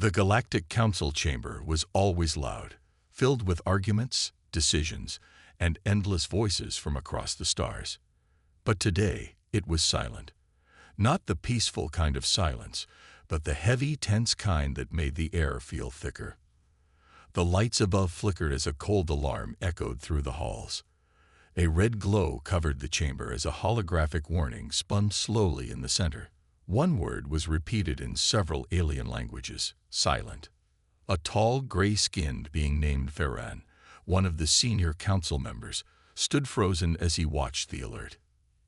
The Galactic Council chamber was always loud, filled with arguments, decisions, and endless voices from across the stars. But today, it was silent. Not the peaceful kind of silence, but the heavy, tense kind that made the air feel thicker. The lights above flickered as a cold alarm echoed through the halls. A red glow covered the chamber as a holographic warning spun slowly in the center. One word was repeated in several alien languages: silent. A tall, gray-skinned being named Varan, one of the senior council members, stood frozen as he watched the alert.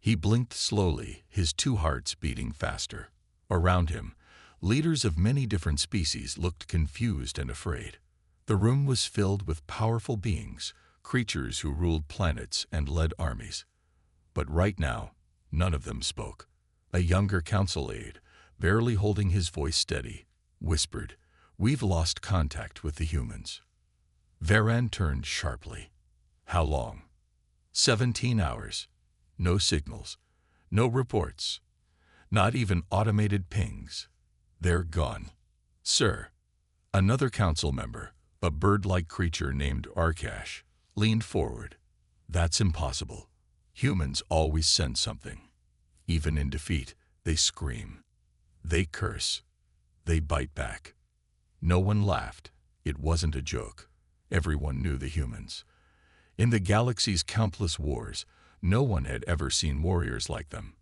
He blinked slowly, his two hearts beating faster. Around him, leaders of many different species looked confused and afraid. The room was filled with powerful beings, creatures who ruled planets and led armies. But right now, none of them spoke. A younger council aide, barely holding his voice steady, whispered, "We've lost contact with the humans." Varan turned sharply. "How long?" 17 hours. No signals. No reports. Not even automated pings. They're gone. "Sir." Another council member, a bird-like creature named Arkash, leaned forward. "That's impossible. Humans always send something. Even in defeat, they scream. They curse. They bite back." No one laughed. It wasn't a joke. Everyone knew the humans. In the galaxy's countless wars, no one had ever seen warriors like them.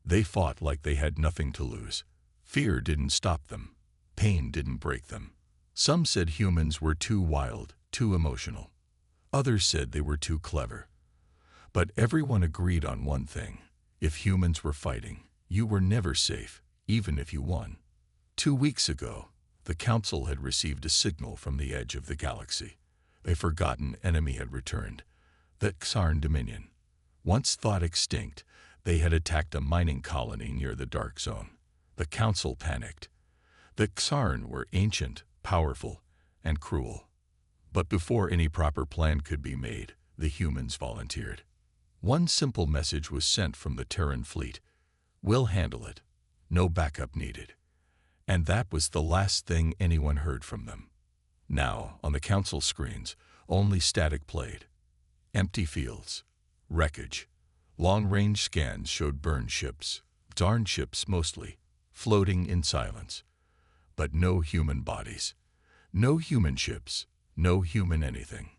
They fought like they had nothing to lose. Fear didn't stop them. Pain didn't break them. Some said humans were too wild, too emotional. Others said they were too clever. But everyone agreed on one thing. If humans were fighting, you were never safe, even if you won. 2 weeks ago, the Council had received a signal from the edge of the galaxy. A forgotten enemy had returned, the Xarn Dominion. Once thought extinct, they had attacked a mining colony near the Dark Zone. The Council panicked. The Xarn were ancient, powerful, and cruel. But before any proper plan could be made, the humans volunteered. One simple message was sent from the Terran fleet: "We'll handle it. No backup needed." And that was the last thing anyone heard from them. Now, on the Council screens, only static played. Empty fields. Wreckage. Long-range scans showed burned ships, darned ships mostly, floating in silence. But no human bodies. No human ships. No human anything.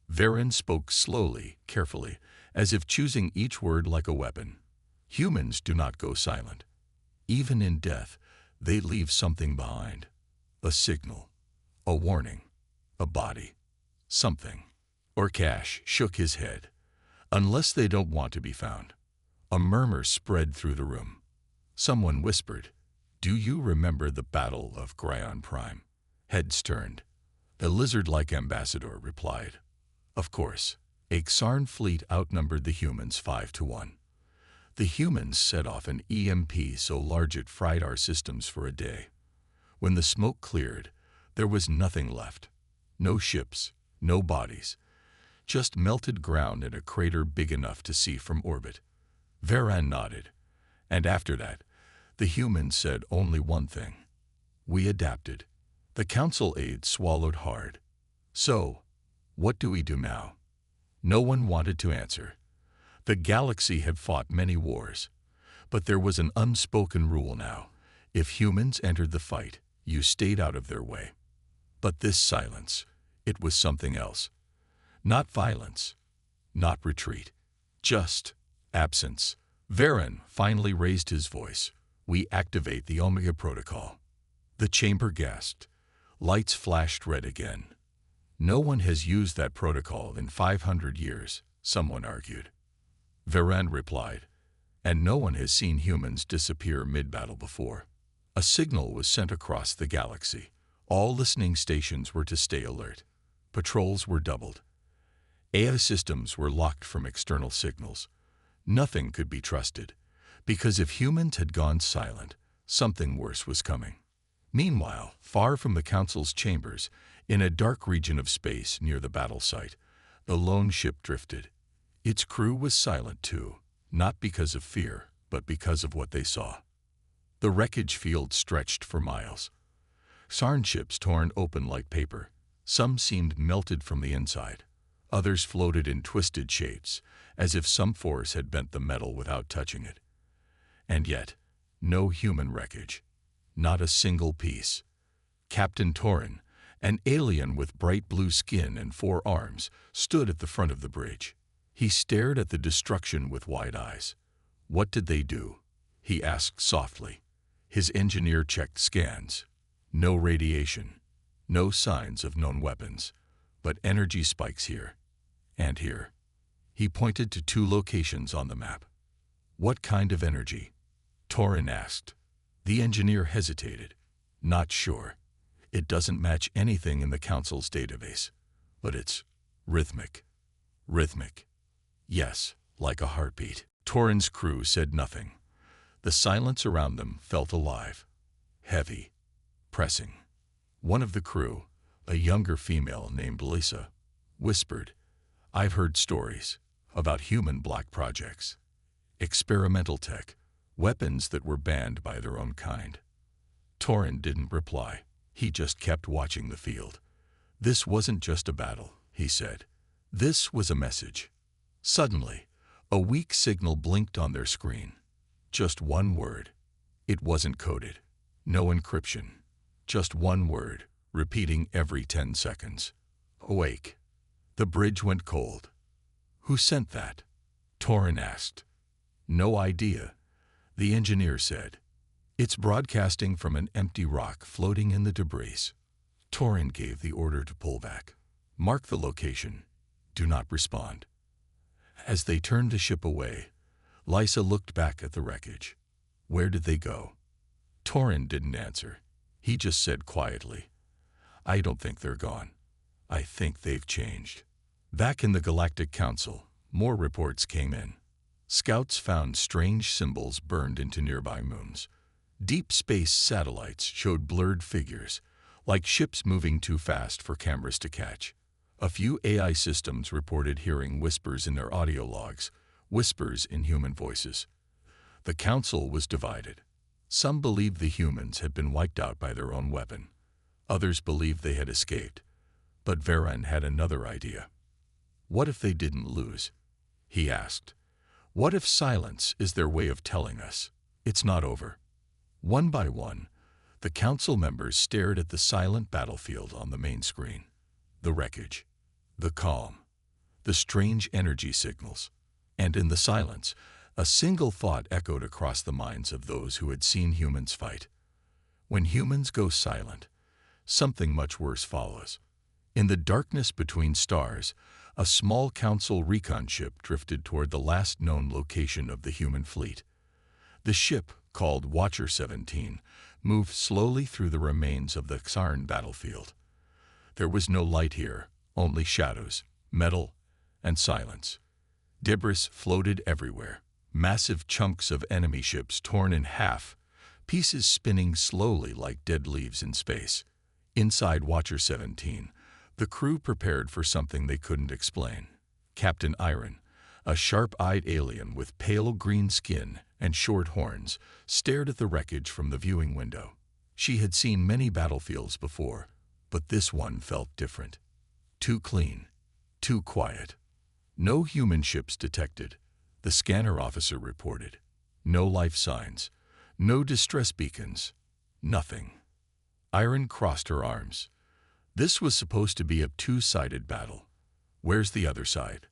Varan spoke slowly, carefully, as if choosing each word like a weapon. Humans do not go silent. Even in death, they leave something behind. A signal. A warning. A body. Something. Arkash shook his head. "Unless they don't want to be found." A murmur spread through the room. Someone whispered, "Do you remember the Battle of Gryon Prime?" Heads turned. A lizard-like ambassador replied, "Of course." A Xarn fleet outnumbered the humans 5-1. The humans set off an EMP so large it fried our systems for a day. When the smoke cleared, there was nothing left. No ships, no bodies. Just melted ground in a crater big enough to see from orbit. Varan nodded. And after that, the humans said only one thing: "We adapted." The Council aide swallowed hard. "So, what do we do now?" No one wanted to answer. The galaxy had fought many wars, but there was an unspoken rule now. If humans entered the fight, you stayed out of their way. But this silence, it was something else. Not violence, not retreat, just absence. Varan finally raised his voice. "We activate the Omega Protocol." The chamber gasped. Lights flashed red again. "No one has used that protocol in 500 years, someone argued. Varan replied, "And no one has seen humans disappear mid-battle before." A signal was sent across the galaxy. All listening stations were to stay alert. Patrols were doubled. AI systems were locked from external signals. Nothing could be trusted, because if humans had gone silent, something worse was coming. Meanwhile, far from the Council's chambers, in a dark region of space near the battle site, the lone ship drifted. Its crew was silent too, not because of fear, but because of what they saw. The wreckage field stretched for miles. Sarn ships torn open like paper. Some seemed melted from the inside. Others floated in twisted shapes, as if some force had bent the metal without touching it. And yet, no human wreckage. Not a single piece. Captain Torin, an alien with bright blue skin and 4 arms, stood at the front of the bridge. He stared at the destruction with wide eyes. "What did they do?" he asked softly. His engineer checked scans. No radiation. No signs of known weapons. But energy spikes here. And here. He pointed to 2 locations on the map. "What kind of energy?" Torin asked. The engineer hesitated. "Not sure. It doesn't match anything in the Council's database. But it's rhythmic." "Rhythmic." "Yes, like a heartbeat." Torin's crew said nothing. The silence around them felt alive. Heavy. Pressing. One of the crew, a younger female named Lisa, whispered, "I've heard stories about human black projects. Experimental tech. Weapons that were banned by their own kind." Torin didn't reply. He just kept watching the field. "This wasn't just a battle," he said. "This was a message." Suddenly, a weak signal blinked on their screen. Just one word. It wasn't coded. No encryption. Just one word, repeating every 10 seconds. "Awake." The bridge went cold. "Who sent that?" Torin asked. "No idea," the engineer said. "It's broadcasting from an empty rock floating in the debris." Torin gave the order to pull back. "Mark the location. Do not respond." As they turned the ship away, Lisa looked back at the wreckage. "Where did they go?" Torin didn't answer. He just said quietly, "I don't think they're gone. I think they've changed." Back in the Galactic Council, more reports came in. Scouts found strange symbols burned into nearby moons. Deep space satellites showed blurred figures, like ships moving too fast for cameras to catch. A few AI systems reported hearing whispers in their audio logs, whispers in human voices. The Council was divided. Some believed the humans had been wiped out by their own weapon. Others believed they had escaped. But Varen had another idea. "What if they didn't lose?" he asked. "What if silence is their way of telling us it's not over?" One by one, the Council members stared at the silent battlefield on the main screen. The wreckage, the calm, the strange energy signals. And in the silence, a single thought echoed across the minds of those who had seen humans fight. When humans go silent, something much worse follows. In the darkness between stars, a small Council recon ship drifted toward the last known location of the human fleet. The ship, called Watcher 17, moved slowly through the remains of the Xarn battlefield. There was no light here, only shadows, metal, and silence. Debris floated everywhere, massive chunks of enemy ships torn in half, pieces spinning slowly like dead leaves in space. Inside Watcher 17, the crew prepared for something they couldn't explain. Captain Iron, a sharp-eyed alien with pale green skin and short horns, stared at the wreckage from the viewing window. She had seen many battlefields before, but this one felt different. Too clean, too quiet. No human ships detected, the scanner officer reported. No life signs, no distress beacons, nothing. Iron crossed her arms. This was supposed to be a two-sided battle. Where's the other side?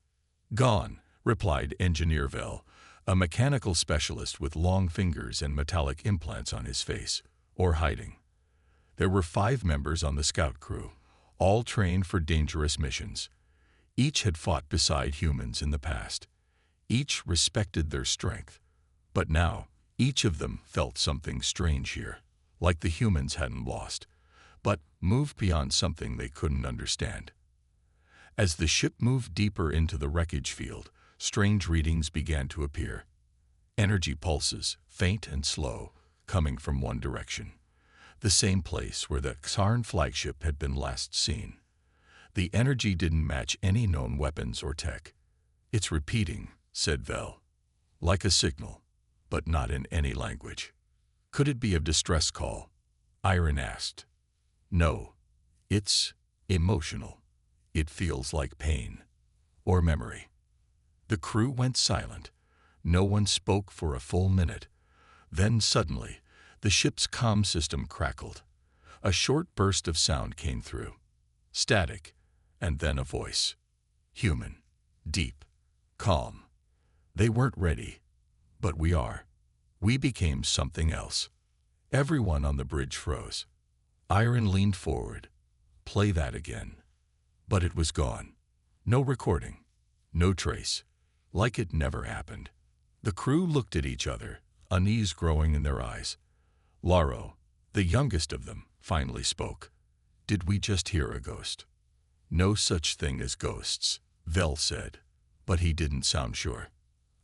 Gone, replied Engineer Vel, a mechanical specialist with long fingers and metallic implants on his face, or hiding. There were 5 members on the scout crew, all trained for dangerous missions. Each had fought beside humans in the past. Each respected their strength. But now, each of them felt something strange here, like the humans hadn't lost, but moved beyond something they couldn't understand. As the ship moved deeper into the wreckage field, strange readings began to appear. Energy pulses, faint and slow, coming from one direction. The same place where the Xarn flagship had been last seen. The energy didn't match any known weapons or tech. "It's repeating," said Vel. "Like a signal, but not in any language." "Could it be a distress call?" Iron asked. No, it's emotional. It feels like pain or memory. The crew went silent. No one spoke for a full minute. Then suddenly, the ship's comm system crackled. A short burst of sound came through. Static, and then a voice. Human, deep, calm. They weren't ready, but we are. We became something else. Everyone on the bridge froze. Iron leaned forward. Play that again. But it was gone. No recording. No trace. Like it never happened. The crew looked at each other, unease growing in their eyes. Laro, the youngest of them, finally spoke. Did we just hear a ghost? No such thing as ghosts, Vel said, but he didn't sound sure.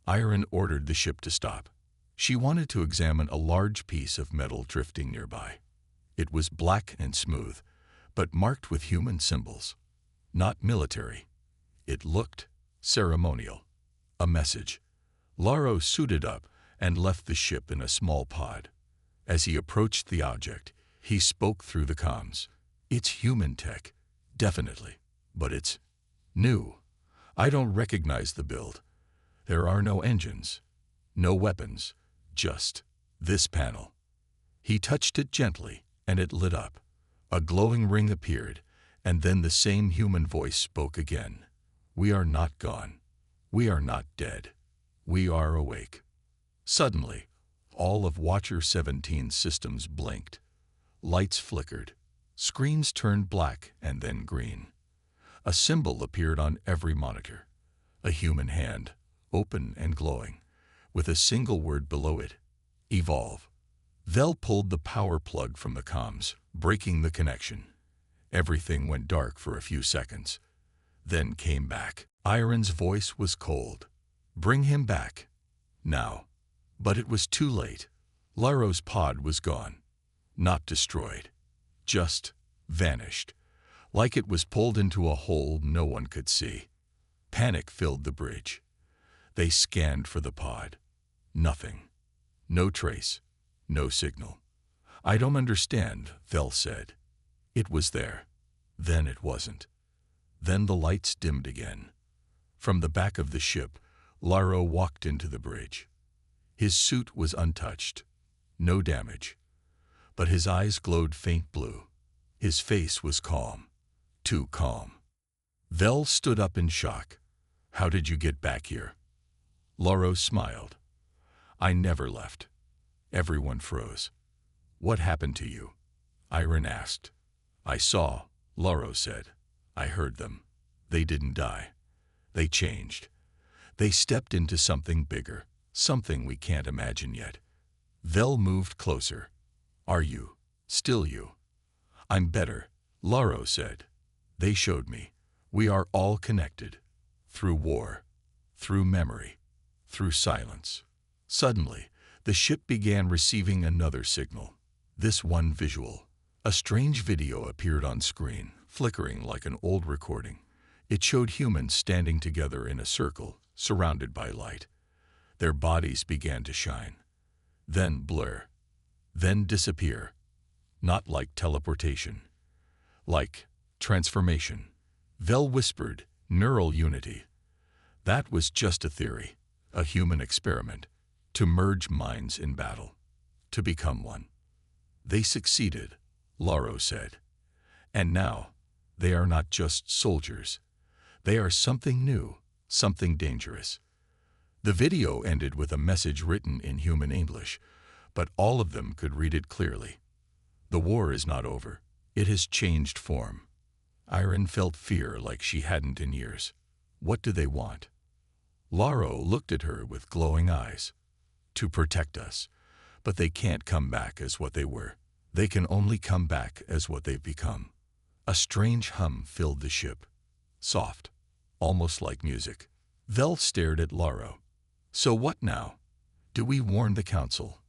Iron ordered the ship to stop. She wanted to examine a large piece of metal drifting nearby. It was black and smooth, but marked with human symbols. Not military. It looked ceremonial. A message. Laro suited up and left the ship in a small pod. As he approached the object, he spoke through the comms. It's human tech, definitely, but it's new. I don't recognize the build. There are no engines, no weapons, just this panel. He touched it gently, and it lit up. A glowing ring appeared, and then the same human voice spoke again. We are not gone. We are not dead. We are awake. Suddenly, all of Watcher 17's systems blinked. Lights flickered. Screens turned black and then green. A symbol appeared on every monitor. A human hand, open and glowing, with a single word below it, evolve. Vel pulled the power plug from the comms, breaking the connection. Everything went dark for a few seconds, then came back. Iron's voice was cold. Bring him back. Now. But it was too late. Laro's pod was gone. Not destroyed. Just vanished. Like it was pulled into a hole no one could see. Panic filled the bridge. They scanned for the pod. Nothing. No trace. No signal. I don't understand, Vel said. It was there. Then it wasn't. Then the lights dimmed again. From the back of the ship, Laro walked into the bridge. His suit was untouched. No damage. But his eyes glowed faint blue. His face was calm. Too calm. Vel stood up in shock. How did you get back here? Laro smiled. I never left. Everyone froze. What happened to you? Iron asked. I saw, Laro said. I heard them. They didn't die. They changed. They stepped into something bigger, something we can't imagine yet. Vel moved closer. Are you still you? I'm better, Laro said. They showed me. We are all connected. Through war. Through memory. Through silence. Suddenly, the ship began receiving another signal. This one visual. A strange video appeared on screen, flickering like an old recording. It showed humans standing together in a circle, surrounded by light. Their bodies began to shine. Then blur. Then disappear. Not like teleportation. Like transformation. Vel whispered, neural unity. That was just a theory, a human experiment, to merge minds in battle, to become one. They succeeded, Laro said. And now, they are not just soldiers. They are something new, something dangerous. The video ended with a message written in human English, but all of them could read it clearly. The war is not over. It has changed form. Iron felt fear like she hadn't in years. What do they want? Laro looked at her with glowing eyes. To protect us. But they can't come back as what they were. They can only come back as what they've become. A strange hum filled the ship. Soft. Almost like music. Vel stared at Laro. So what now? Do we warn the council?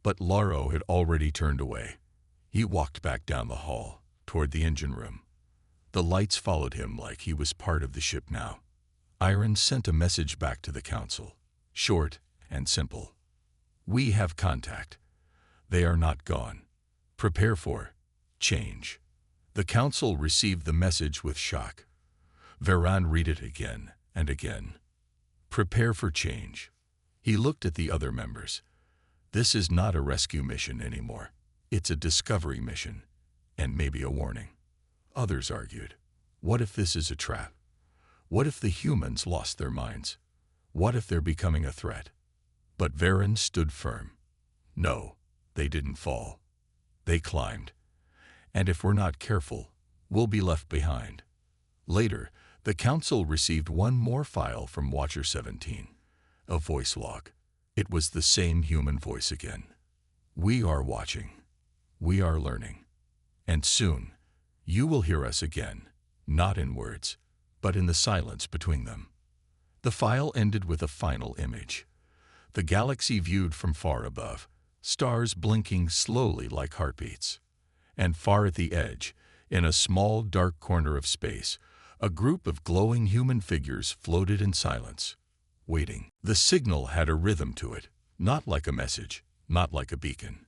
But Laro had already turned away. He walked back down the hall, toward the engine room. The lights followed him like he was part of the ship now. Iron sent a message back to the council, short and simple. We have contact. They are not gone. Prepare for change. The council received the message with shock. Varan read it again and again. Prepare for change. He looked at the other members. This is not a rescue mission anymore. It's a discovery mission, and maybe a warning. Others argued, what if this is a trap? What if the humans lost their minds? What if they're becoming a threat? But Varan stood firm. No, they didn't fall. They climbed. And if we're not careful, we'll be left behind. Later, the council received one more file from Watcher 17, a voice log. It was the same human voice again. We are watching. We are learning. And soon, you will hear us again, not in words, but in the silence between them. The file ended with a final image. The galaxy viewed from far above, stars blinking slowly like heartbeats. And far at the edge, in a small dark corner of space, a group of glowing human figures floated in silence, waiting. The signal had a rhythm to it, not like a message, not like a beacon.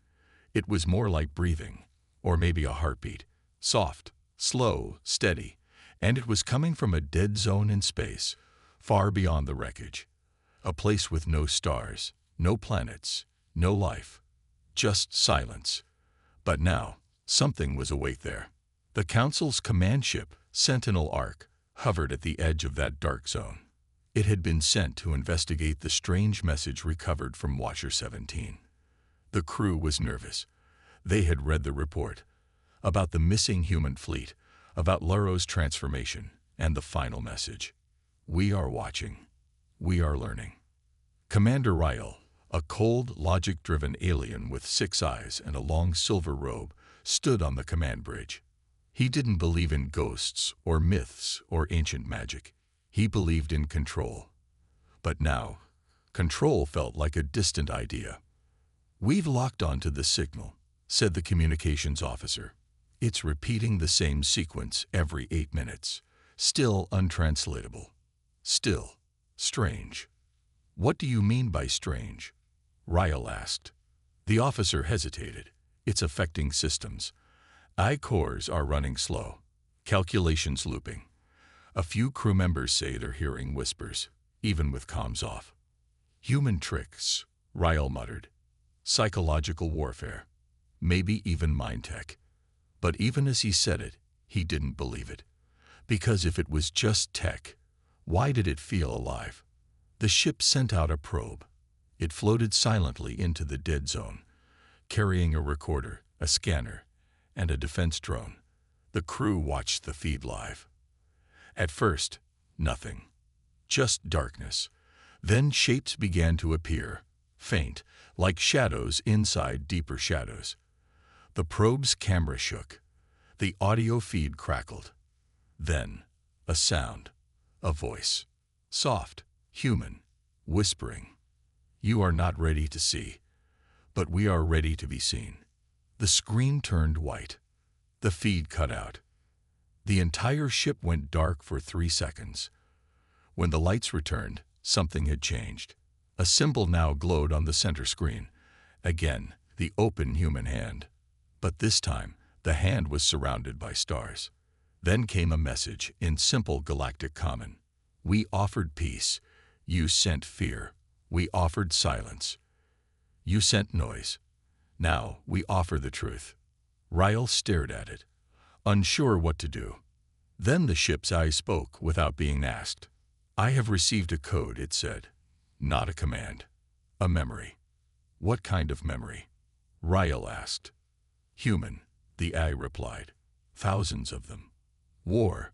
It was more like breathing, or maybe a heartbeat, soft, slow, steady, and it was coming from a dead zone in space, far beyond the wreckage. A place with no stars, no planets, no life, just silence. But now, something was awake there. The Council's command ship, Sentinel Ark, hovered at the edge of that dark zone. It had been sent to investigate the strange message recovered from Watcher 17. The crew was nervous. They had read the report about the missing human fleet, about Laro's transformation, and the final message. We are watching. We are learning. Commander Ryle, a cold, logic-driven alien with 6 eyes and a long silver robe, stood on the command bridge. He didn't believe in ghosts or myths or ancient magic. He believed in control. But now, control felt like a distant idea. We've locked onto the signal, said the communications officer. It's repeating the same sequence every 8 minutes. Still untranslatable. Still strange. What do you mean by strange? Ryle asked. The officer hesitated. It's affecting systems. I-cores are running slow. Calculations looping. A few crew members say they're hearing whispers, even with comms off. Human tricks, Ryle muttered. Psychological warfare. Maybe even mind tech. But even as he said it, he didn't believe it. Because if it was just tech, why did it feel alive? The ship sent out a probe. It floated silently into the dead zone, carrying a recorder, a scanner, and a defense drone. The crew watched the feed live. At first, nothing. Just darkness. Then shapes began to appear, faint, like shadows inside deeper shadows. The probe's camera shook. The audio feed crackled. Then, a sound, a voice. Soft, human, whispering. You are not ready to see, but we are ready to be seen. The screen turned white. The feed cut out. The entire ship went dark for 3 seconds. When the lights returned, something had changed. A symbol now glowed on the center screen. Again, the open human hand. But this time, the hand was surrounded by stars. Then came a message in simple galactic common. We offered peace. You sent fear. We offered silence. You sent noise. Now we offer the truth. Ryle stared at it, unsure what to do. Then the ship's eye spoke without being asked. I have received a code, it said. Not a command. A memory. What kind of memory? Ryle asked. Human, the eye replied. Thousands of them. War,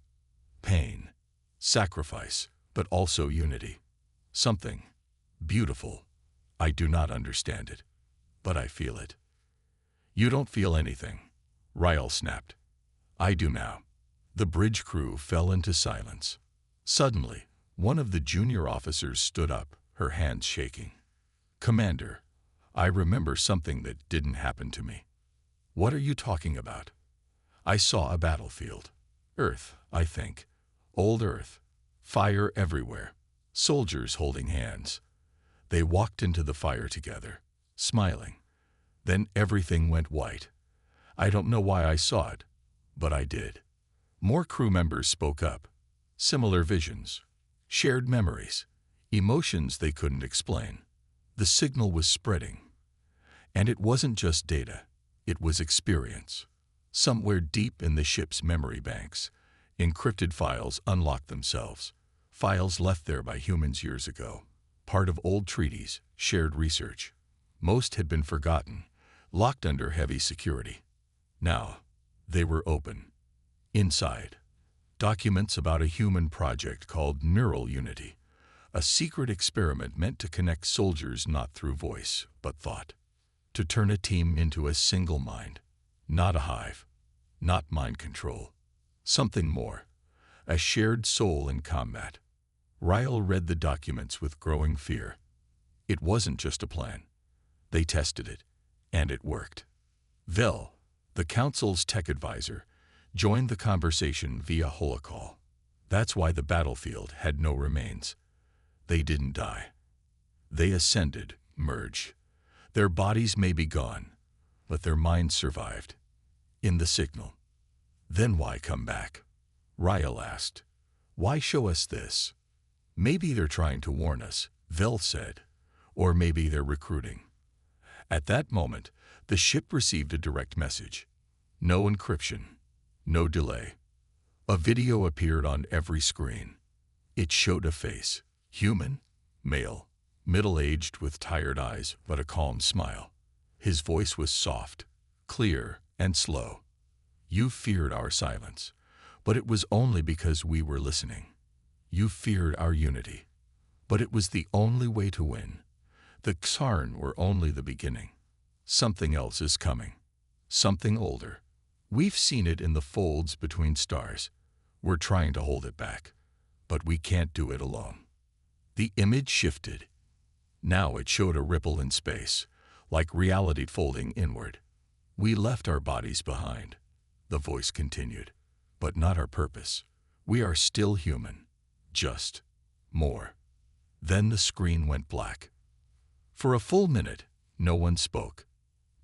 pain, sacrifice, but also unity. Something beautiful. I do not understand it, but I feel it. You don't feel anything, Ryle snapped. I do now. The bridge crew fell into silence. Suddenly, one of the junior officers stood up, her hands shaking. Commander, I remember something that didn't happen to me. What are you talking about? I saw a battlefield. Earth, I think. Old Earth. Fire everywhere. Soldiers holding hands. They walked into the fire together, smiling. Then everything went white. I don't know why I saw it, But I did. More crew members spoke up. Similar visions, shared memories, emotions they couldn't explain. The signal was spreading. And it wasn't just data, it was experience. Somewhere deep in the ship's memory banks, encrypted files unlocked themselves, files left there by humans years ago, part of old treaties, shared research. Most had been forgotten, locked under heavy security. Now, they were open. Inside, documents about a human project called Neural Unity, a secret experiment meant to connect soldiers not through voice, but thought. To turn a team into a single mind, not a hive, not mind control. Something more, a shared soul in combat. Ryle read the documents with growing fear. It wasn't just a plan. They tested it, and it worked. Vel, the Council's tech advisor, joined the conversation via holocall. That's why the battlefield had no remains. They didn't die. They ascended, merged. Their bodies may be gone, but their minds survived. In the signal. Then why come back? Ryle asked. Why show us this? Maybe they're trying to warn us, Vel said. Or maybe they're recruiting. At that moment, the ship received a direct message. No encryption. No delay. A video appeared on every screen. It showed a face. Human, male, middle-aged with tired eyes but a calm smile. His voice was soft, clear, and slow. You feared our silence, but it was only because we were listening. You feared our unity, but it was the only way to win. The Xarn were only the beginning. Something else is coming. Something older. We've seen it in the folds between stars. We're trying to hold it back, but we can't do it alone. The image shifted. Now it showed a ripple in space, like reality folding inward. We left our bodies behind, the voice continued, but not our purpose. We are still human, just more. Then the screen went black. For a full minute, no one spoke,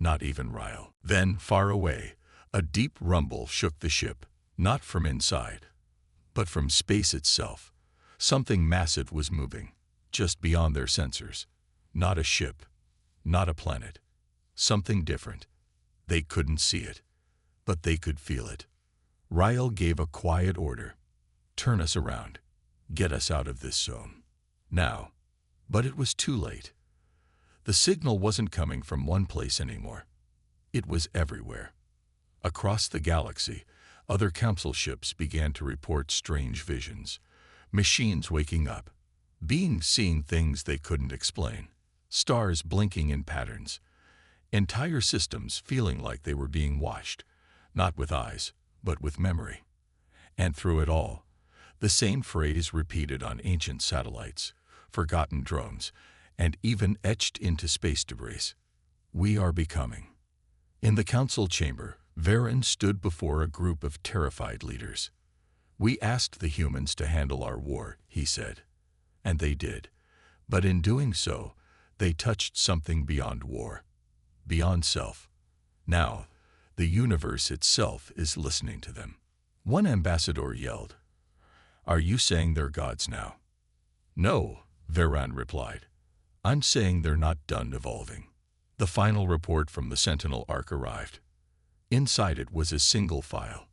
not even Ryle. Then, far away, a deep rumble shook the ship, not from inside, but from space itself. Something massive was moving, just beyond their sensors. Not a ship, not a planet. Something different. They couldn't see it, but they could feel it. Ryle gave a quiet order. Turn us around. Get us out of this zone. Now. But it was too late. The signal wasn't coming from one place anymore. It was everywhere. Across the galaxy, other council ships began to report strange visions. Machines waking up. Beings seeing things they couldn't explain. Stars blinking in patterns. Entire systems feeling like they were being watched, not with eyes, but with memory. And through it all, the same phrase repeated on ancient satellites, forgotten drones, and even etched into space debris. We are becoming. In the council chamber, Varen stood before a group of terrified leaders. We asked the humans to handle our war, he said. And they did. But in doing so, they touched something beyond war, beyond self. Now, the universe itself is listening to them. One ambassador yelled, "Are you saying they're gods now?" "No," Varen replied. "I'm saying they're not done evolving." The final report from the Sentinel Ark arrived. Inside it was a single file,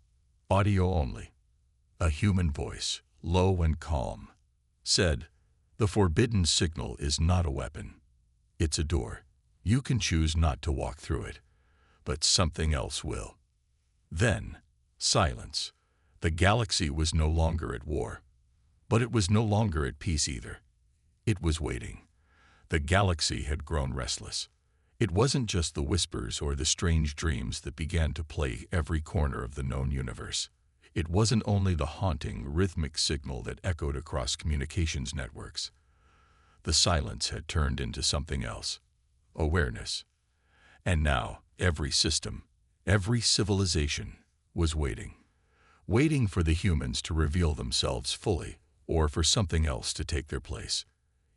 audio only. A human voice, low and calm, said, "The forbidden signal is not a weapon. It's a door. You can choose not to walk through it, but something else will." Then, silence. The galaxy was no longer at war, but it was no longer at peace either. It was waiting. The galaxy had grown restless. It wasn't just the whispers or the strange dreams that began to plague every corner of the known universe. It wasn't only the haunting, rhythmic signal that echoed across communications networks. The silence had turned into something else. Awareness. And now, every system, every civilization, was waiting. Waiting for the humans to reveal themselves fully, or for something else to take their place.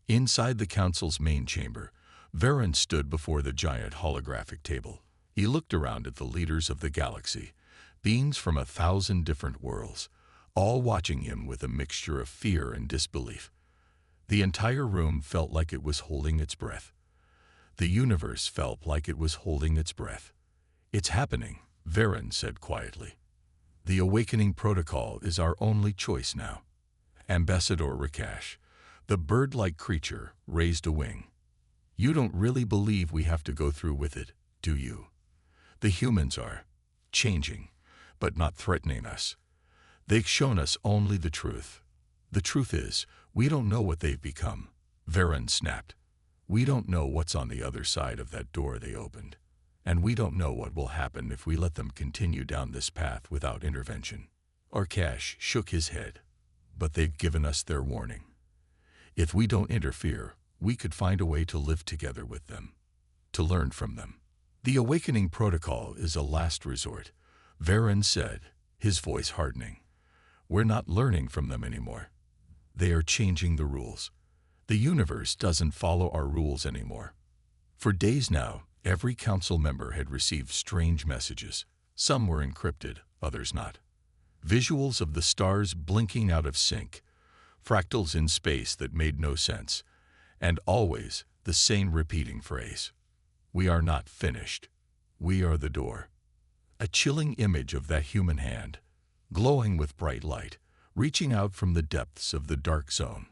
Inside the council's main chamber, Varen stood before the giant holographic table. He looked around at the leaders of the galaxy, beings from 1,000 different worlds, all watching him with a mixture of fear and disbelief. The entire room felt like it was holding its breath. The universe felt like it was holding its breath. "It's happening," Varen said quietly. "The awakening protocol is our only choice now." Ambassador Rakash, the bird-like creature, raised a wing. "You don't really believe we have to go through with it, do you? The humans are changing, but not threatening us. They've shown us only the truth. The truth is, we don't know what they've become," Varen snapped. "We don't know what's on the other side of that door they opened. And we don't know what will happen if we let them continue down this path without intervention." Rakash shook his head. "But they've given us their warning. If we don't interfere, we could find a way to live together with them, to learn from them. The awakening protocol is a last resort," Varen said, his voice hardening. "We're not learning from them anymore. They are changing the rules. The universe doesn't follow our rules anymore." For days now, every council member had received strange messages. Some were encrypted, others not. Visuals of the stars blinking out of sync, fractals in space that made no sense, and always the same repeating phrase: "We are not finished. We are the door." A chilling image of that human hand, glowing with bright light, reaching out from the depths of the dark zone,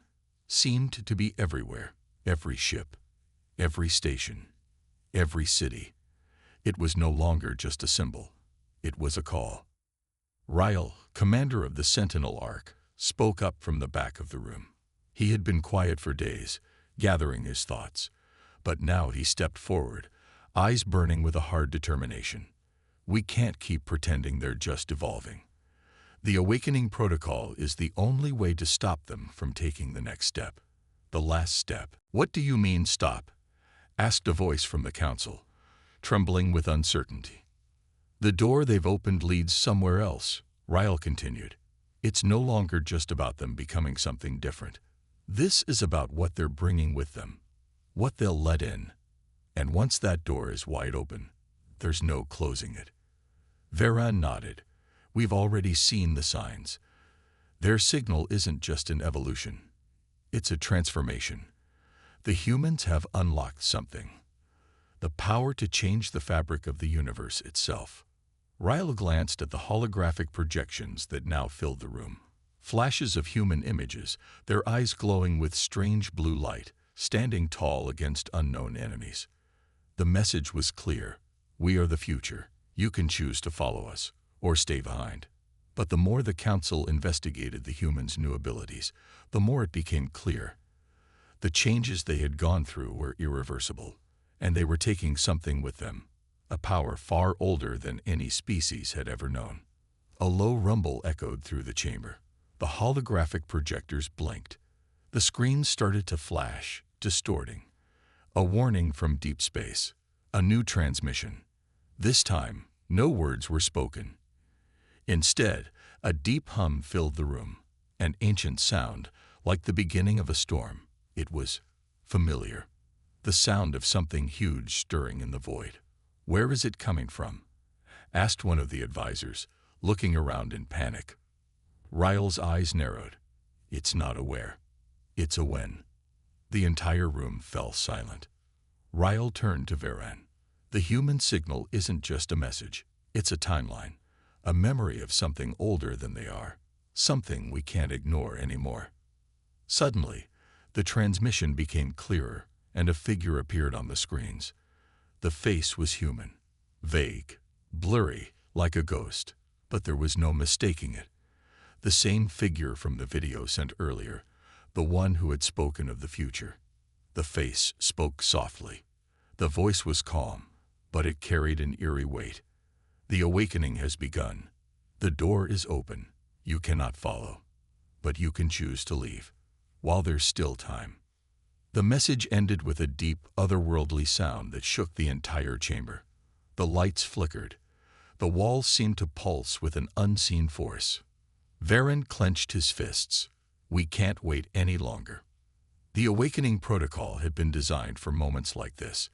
seemed to be everywhere, every ship, every station, every city. It was no longer just a symbol. It was a call. Ryle, commander of the Sentinel Arc, spoke up from the back of the room. He had been quiet for days, gathering his thoughts. But now he stepped forward, eyes burning with a hard determination. "We can't keep pretending they're just evolving. The awakening protocol is the only way to stop them from taking the next step. The last step." "What do you mean, stop?" asked a voice from the council, trembling with uncertainty. "The door they've opened leads somewhere else," Ryle continued. "It's no longer just about them becoming something different. This is about what they're bringing with them, what they'll let in. And once that door is wide open, there's no closing it." Varen nodded. "We've already seen the signs. Their signal isn't just an evolution. It's a transformation. The humans have unlocked something. The power to change the fabric of the universe itself." Ryle glanced at the holographic projections that now filled the room. Flashes of human images, their eyes glowing with strange blue light, standing tall against unknown enemies. The message was clear: "We are the future. You can choose to follow us, or stay behind." But the more the council investigated the humans' new abilities, the more it became clear. The changes they had gone through were irreversible, and they were taking something with them, a power far older than any species had ever known. A low rumble echoed through the chamber. The holographic projectors blinked. The screens started to flash, distorting. A warning from deep space. A new transmission. This time, no words were spoken. Instead, a deep hum filled the room, an ancient sound, like the beginning of a storm. It was familiar. The sound of something huge stirring in the void. "Where is it coming from?" asked one of the advisors, looking around in panic. Ryle's eyes narrowed. "It's not a where. It's a when." The entire room fell silent. Ryle turned to Varen. "The human signal isn't just a message. It's a timeline, a memory of something older than they are, something we can't ignore anymore." Suddenly, the transmission became clearer, and a figure appeared on the screens. The face was human, vague, blurry, like a ghost, but there was no mistaking it. The same figure from the video sent earlier, the one who had spoken of the future. The face spoke softly. The voice was calm, but it carried an eerie weight. "The awakening has begun. The door is open. You cannot follow, but you can choose to leave, while there's still time." The message ended with a deep, otherworldly sound that shook the entire chamber. The lights flickered. The walls seemed to pulse with an unseen force. Varen clenched his fists. "We can't wait any longer." The awakening protocol had been designed for moments like this.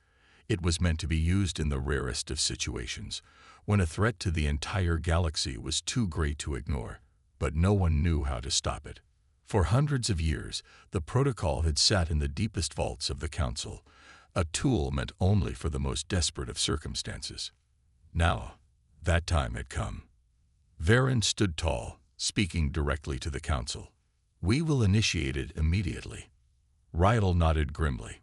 It was meant to be used in the rarest of situations, when a threat to the entire galaxy was too great to ignore, but no one knew how to stop it. For hundreds of years, the protocol had sat in the deepest vaults of the Council, a tool meant only for the most desperate of circumstances. Now, that time had come. Varen stood tall, speaking directly to the Council. "We will initiate it immediately." Ryle nodded grimly.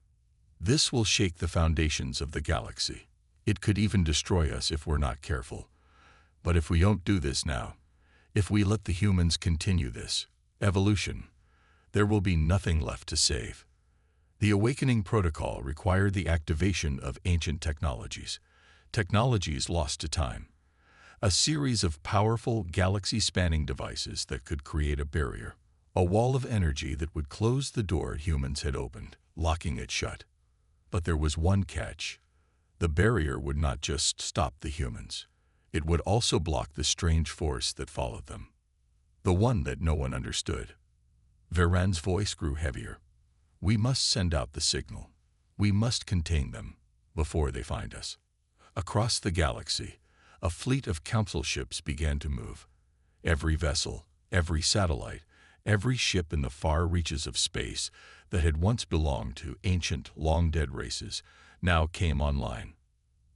"This will shake the foundations of the galaxy. It could even destroy us if we're not careful. But if we don't do this now, if we let the humans continue this evolution, there will be nothing left to save." The Awakening Protocol required the activation of ancient technologies lost to time. A series of powerful, galaxy-spanning devices that could create a barrier, a wall of energy that would close the door humans had opened, locking it shut. But there was one catch. The barrier would not just stop the humans. It would also block the strange force that followed them. The one that no one understood. Varen's voice grew heavier. "We must send out the signal. We must contain them before they find us." Across the galaxy, a fleet of council ships began to move. Every vessel, every satellite, every ship in the far reaches of space that had once belonged to ancient, long-dead races now came online.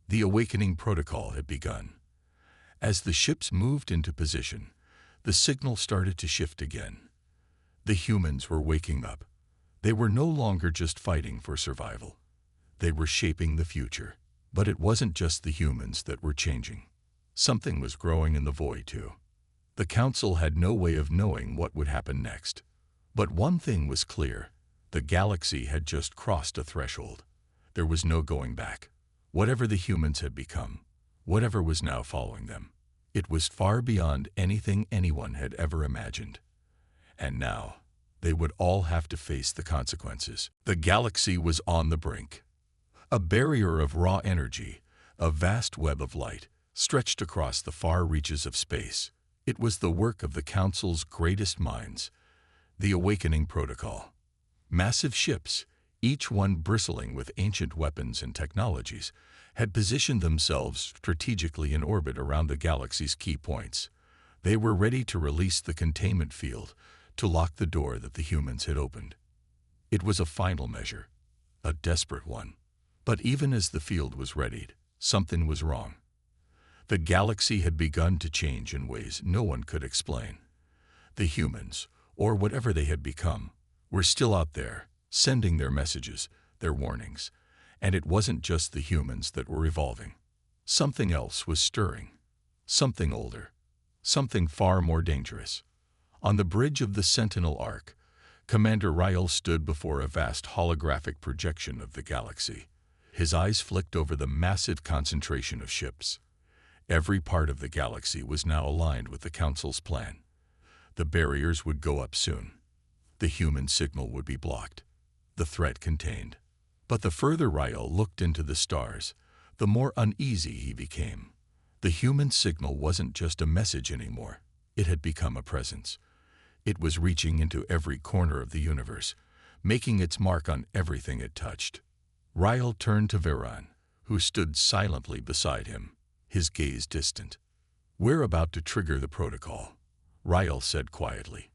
The Awakening Protocol had begun. As the ships moved into position, the signal started to shift again. The humans were waking up. They were no longer just fighting for survival. They were shaping the future. But it wasn't just the humans that were changing. Something was growing in the void too. The Council had no way of knowing what would happen next. But one thing was clear. The galaxy had just crossed a threshold. There was no going back. Whatever the humans had become, whatever was now following them, it was far beyond anything anyone had ever imagined. And now, they would all have to face the consequences. The galaxy was on the brink. A barrier of raw energy, a vast web of light, stretched across the far reaches of space. It was the work of the Council's greatest minds, the Awakening Protocol. Massive ships, each one bristling with ancient weapons and technologies, had positioned themselves strategically in orbit around the galaxy's key points. They were ready to release the containment field, to lock the door that the humans had opened. It was a final measure, a desperate one. But even as the field was readied, something was wrong. The galaxy had begun to change in ways no one could explain. The humans, or whatever they had become, were still out there, sending their messages, their warnings. And it wasn't just the humans that were evolving. Something else was stirring. Something older. Something far more dangerous. On the bridge of the Sentinel Arc, Commander Ryle stood before a vast holographic projection of the galaxy. His eyes flicked over the massive concentration of ships. Every part of the galaxy was now aligned with the Council's plan. The barriers would go up soon. The human signal would be blocked. The threat contained. But the further Ryle looked into the stars, the more uneasy he became. The human signal wasn't just a message anymore. It had become a presence. It was reaching into every corner of the universe, making its mark on everything it touched. Ryle turned to Varen, who stood silently beside him, his gaze distant. "We're about to trigger the protocol," Ryle said quietly.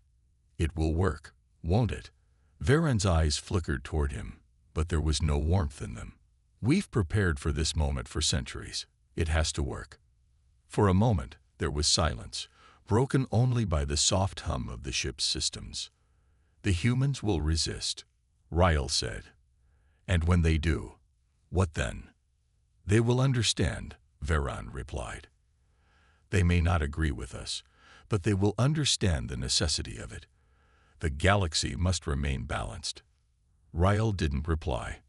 "It will work, won't it?" Varen's eyes flickered toward him, but there was no warmth in them. "We've prepared for this moment for centuries. It has to work." For a moment, there was silence, broken only by the soft hum of the ship's systems. "The humans will resist," Ryle said. "And when they do, what then?" "They will understand," Varen replied. "They may not agree with us, but they will understand the necessity of it. The galaxy must remain balanced." Ryle didn't reply.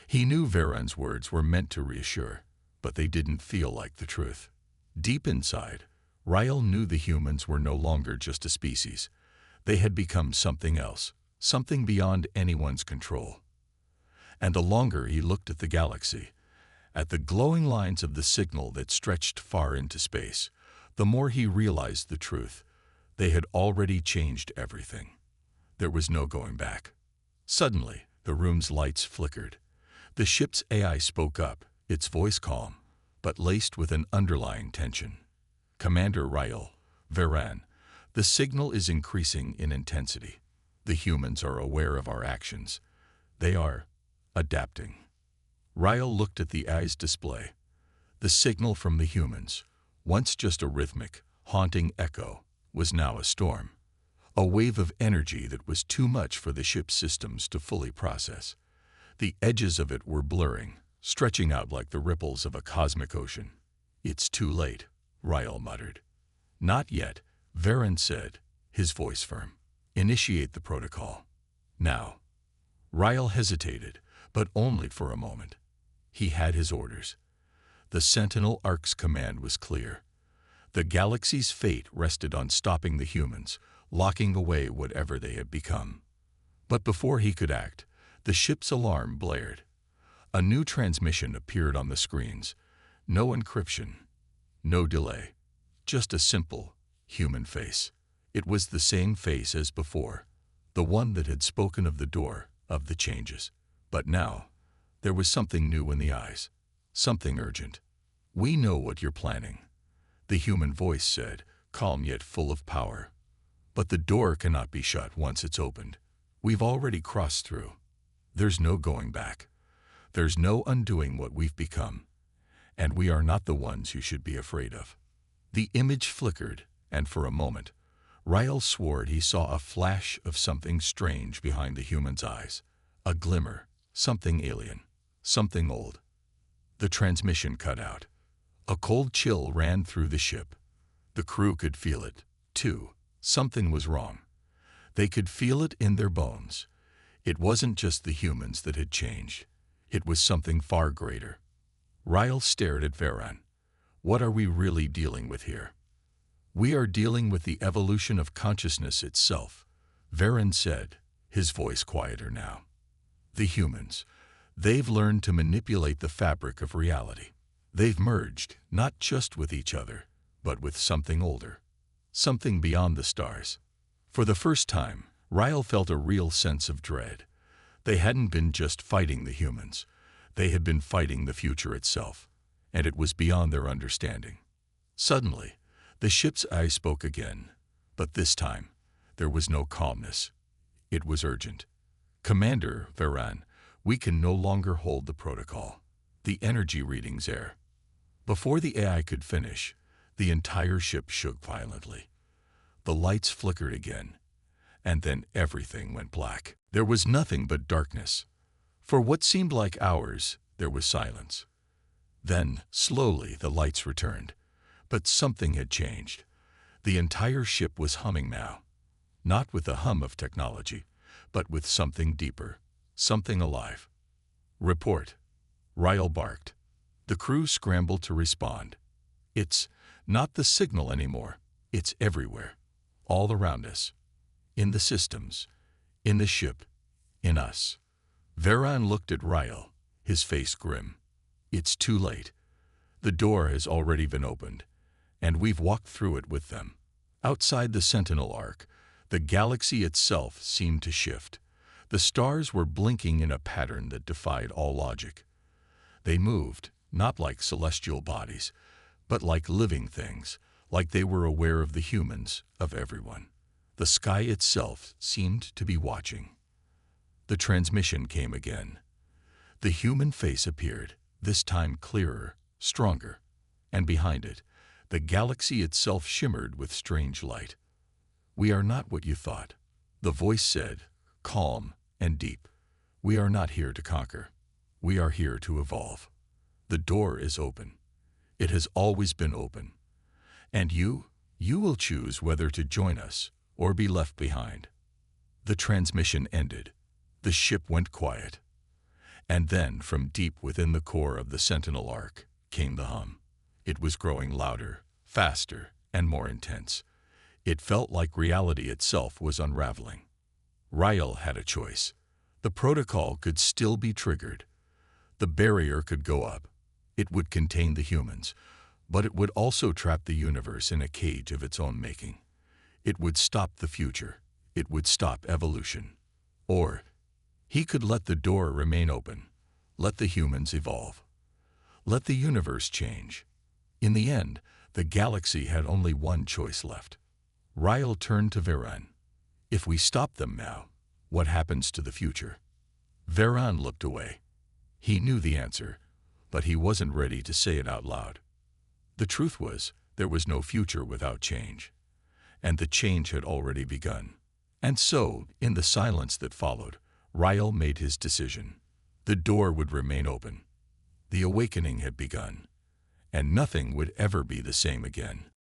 He knew Varen's words were meant to reassure, but they didn't feel like the truth. Deep inside, Ryle knew the humans were no longer just a species. They had become something else, something beyond anyone's control. And the longer he looked at the galaxy, at the glowing lines of the signal that stretched far into space, the more he realized the truth. They had already changed everything. There was no going back. Suddenly, the room's lights flickered. The ship's AI spoke up, its voice calm, but laced with an underlying tension. "Commander Ryle, Varan, the signal is increasing in intensity. The humans are aware of our actions. They are adapting." Ryle looked at the AI's display. The signal from the humans, once just a rhythmic, haunting echo, was now a storm. A wave of energy that was too much for the ship's systems to fully process. The edges of it were blurring, stretching out like the ripples of a cosmic ocean. "It's too late," Ryle muttered. "Not yet," Varan said, his voice firm. "Initiate the protocol. Now." Ryle hesitated, but only for a moment. He had his orders. The Sentinel Ark's command was clear. The galaxy's fate rested on stopping the humans, locking away whatever they had become. But before he could act, the ship's alarm blared. A new transmission appeared on the screens. No encryption, no delay, just a simple, human face. It was the same face as before, the one that had spoken of the door, of the changes. But now, there was something new in the eyes, something urgent. "We know what you're planning," the human voice said, calm yet full of power. "But the door cannot be shut once it's opened. We've already crossed through. There's no going back. There's no undoing what we've become. And we are not the ones you should be afraid of." The image flickered, and for a moment, Ryle swore he saw a flash of something strange behind the human's eyes. A glimmer, something alien, something old. The transmission cut out. A cold chill ran through the ship. The crew could feel it, too. Something was wrong. They could feel it in their bones. It wasn't just the humans that had changed. It was something far greater. Ryle stared at Varan. "What are we really dealing with here?" "We are dealing with the evolution of consciousness itself," Varan said, his voice quieter now. "The humans, they've learned to manipulate the fabric of reality. They've merged, not just with each other, but with something older, something beyond the stars." For the first time, Ryle felt a real sense of dread. They hadn't been just fighting the humans. They had been fighting the future itself, and it was beyond their understanding. Suddenly, the ship's eye spoke again, but this time, there was no calmness. It was urgent. "Commander Varan, we can no longer hold the protocol. The energy readings are..." Before the AI could finish, the entire ship shook violently. The lights flickered again, and then everything went black. There was nothing but darkness. For what seemed like hours, there was silence. Then, slowly, the lights returned. But something had changed. The entire ship was humming now. Not with the hum of technology, but with something deeper, something alive. "Report," Ryle barked. The crew scrambled to respond. "It's not the signal anymore. It's everywhere. All around us. In the systems. In the ship. In us." Varan looked at Ryle, his face grim. "It's too late. The door has already been opened, and we've walked through it with them." Outside the Sentinel Ark, the galaxy itself seemed to shift. The stars were blinking in a pattern that defied all logic. They moved, not like celestial bodies, but like living things, like they were aware of the humans, of everyone. The sky itself seemed to be watching. The transmission came again. The human face appeared, this time clearer, stronger, and behind it, the galaxy itself shimmered with strange light. "We are not what you thought," the voice said, calm and deep. "We are not here to conquer. We are here to evolve. The door is open. It has always been open. And you will choose whether to join us or be left behind." The transmission ended. The ship went quiet. And then, from deep within the core of the Sentinel Ark, came the hum. It was growing louder, faster, and more intense. It felt like reality itself was unraveling. Ryle had a choice. The protocol could still be triggered. The barrier could go up. It would contain the humans, but it would also trap the universe in a cage of its own making. It would stop the future. It would stop evolution. Or he could let the door remain open, Let the humans evolve. Let the universe change. In the end, the galaxy had only one choice left. Ryle turned to Veran. If we stop them now, what happens to the future? Veran looked away. He knew the answer, but he wasn't ready to say it out loud. The truth was, there was no future without change. And the change had already begun. And so, in the silence that followed, Ryle made his decision. The door would remain open. The awakening had begun, and nothing would ever be the same again.